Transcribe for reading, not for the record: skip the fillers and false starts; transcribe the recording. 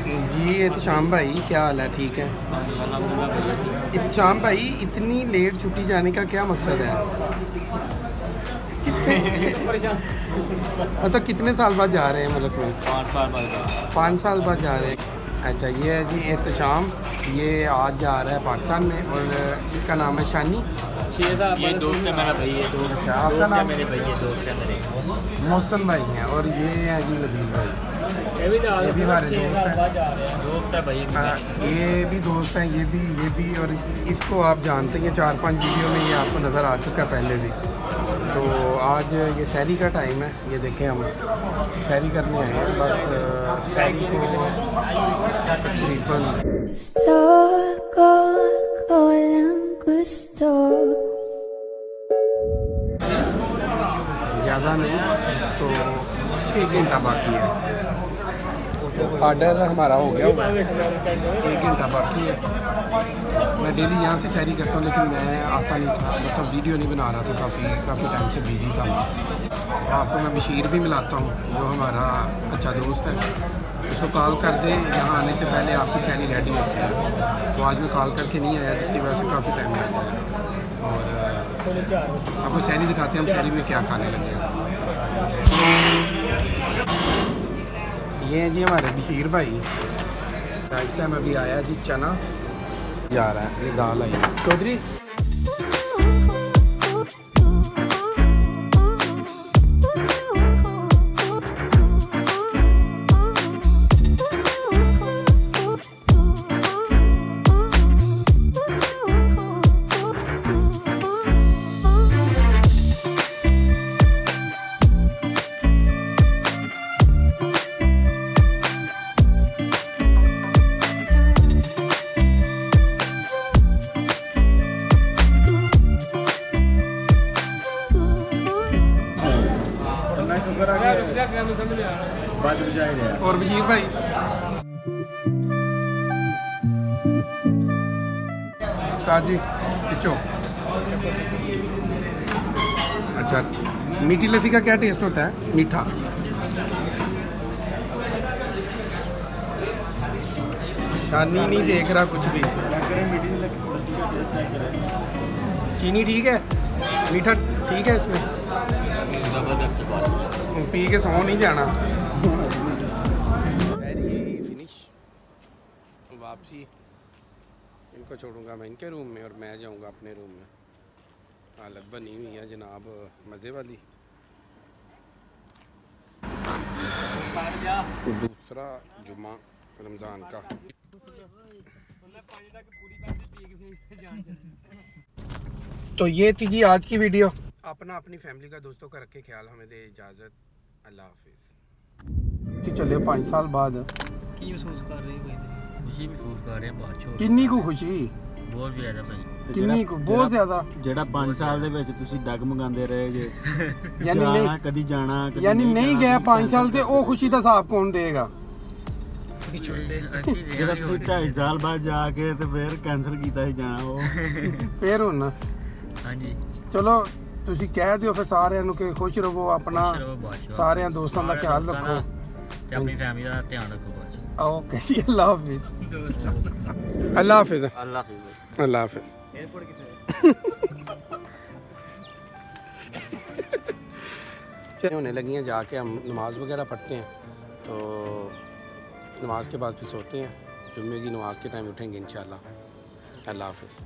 जी एहतशाम भाई, क्या हाल है? ठीक है। एहतशाम भाई, इतनी लेट छुट्टी जाने का क्या मकसद है? मतलब कितने साल बाद जा रहे हैं मुल्क में? 5 साल बाद। 5 साल बाद जा रहे हैं। अच्छा, ये है जी एहतशाम, ये आज जा रहा है पाकिस्तान में और इसका नाम है शानी। 6 साल ये दोस्त है मेरा भाई, ये दोस्त। अच्छा, आपका दोस्त है नाम? मेरे भाई, ये दोस्त है मेरे। मौसम भाई हैं और ये है जी नबील भाई। ये भी हमारे 6 दोस्त साल हैं। बाद जा रहे हैं। दोस्त है भाई हाँ, ये भी दोस्त हैं, ये भी और इसको आप जानते हैं, 4-5 वीडियो में ये आपको नज़र आ चुका है पहले भी। तो आज ये सहरी का टाइम है, ये देखें हम सहरी करने आए हैं। बस सहरी को तकरीबन ज़्यादा नहीं तो 1 घंटा बाकी है। तो ऑर्डर हमारा हो गया हुआ है, 1 घंटा बाकी है। मैं डेली यहाँ से सैरी करता हूँ, लेकिन मैं आता नहीं था, मतलब वीडियो नहीं बना रहा था, काफ़ी टाइम से बिज़ी था मैं। तो आपको मैं बशीर भी मिलाता हूँ, जो हमारा अच्छा दोस्त है। उसको कॉल कर दे, यहाँ आने से पहले आपकी सैरी रेडी होती है। तो आज मैं कॉल करके नहीं आया, जिसकी वजह से काफ़ी टाइम लग गया। और आपको सैरी दिखाते हैं हम सैरी में क्या खाने लगे हैं। ये हैं जी हमारे बशीर भाई। इस टाइम अभी आया जी चना जा रहा है, ये दाल आई चौधरी। और बशीर भाई उस्ताद जी पिछो। अच्छा, मीठी लस्सी का क्या टेस्ट होता है? मीठा। शानी नहीं देख रहा कुछ भी। चीनी ठीक है, मीठा ठीक है इसमें। जबरदस्त बात। पी के सौ नहीं जाना। फिनिश वापसी, इनको छोड़ूंगा मैं इनके रूम में और मैं जाऊंगा अपने रूम में। हालत बनी हुई है जनाब मज़े वाली। दूसरा जुम्मा रमज़ान का। तो ये थी जी आज की वीडियो। अपना अपनी फैमिली का, दोस्तों का रखे ख्याल। हमें दे इजाज़त। अल्लाह हाफिज़। चले 5 साल बाद की महसूस कर रही है? खुशी महसूस कर रहे हैं बात। किन्नी को खुशी? बहुत ज़्यादा भाई। किन्नी को? बहुत ज़्यादा। ਜਿਹੜਾ 5 ਸਾਲ ਦੇ ਵਿੱਚ ਤੁਸੀਂ ਡੱਗ ਮੰਗਾਉਂਦੇ ਰਹੇ ਜੇ यानी ਜਾਣਾ नहीं, ਕਦੀ ਜਾਣਾ ਕਦੀ यानी नहीं गया 5 साल से, वो खुशी का हिसाब कौन देगा? ਜਿਹੜਾ ਤੁਸੀਂ 2.5 ਸਾਲ ਬਾਅਦ ਜਾ ਕੇ ਤੇ ਫਿਰ ਕੈਂਸਲ ਕੀਤਾ ਸੀ ਜਾਣਾ ਉਹ फिर हुन ਹਾਂਜੀ चलो ਤੁਸੀਂ ਕਹਿ ਦਿਓ ਫਿਰ ਸਾਰਿਆਂ ਨੂੰ ਕਿ ਖੁਸ਼ ਰਹੋ, ਆਪਣਾ ਸਾਰਿਆਂ ਦੋਸਤਾਂ ਦਾ ਖਿਆਲ ਰੱਖੋ ਤੇ ਆਪਣੀ ਫੈਮਿਲੀ ਦਾ ਧਿਆਨ ਰੱਖੋ ਬਸ। ओके जी, अल्लाह हाफिज़। अल्लाह हाफिज़। ਅੱਲਾਹ ਹਾਫਿਜ਼। अल्लाह हाफिज़। एयरपोर्ट किसे होने लगी हैं, जाके हम नमाज़ वगैरह पढ़ते हैं, तो नमाज के बाद फिर सोते हैं। जुम्मे की नमाज के टाइम उठेंगे इंशाल्लाह। अल्लाह हाफिज़।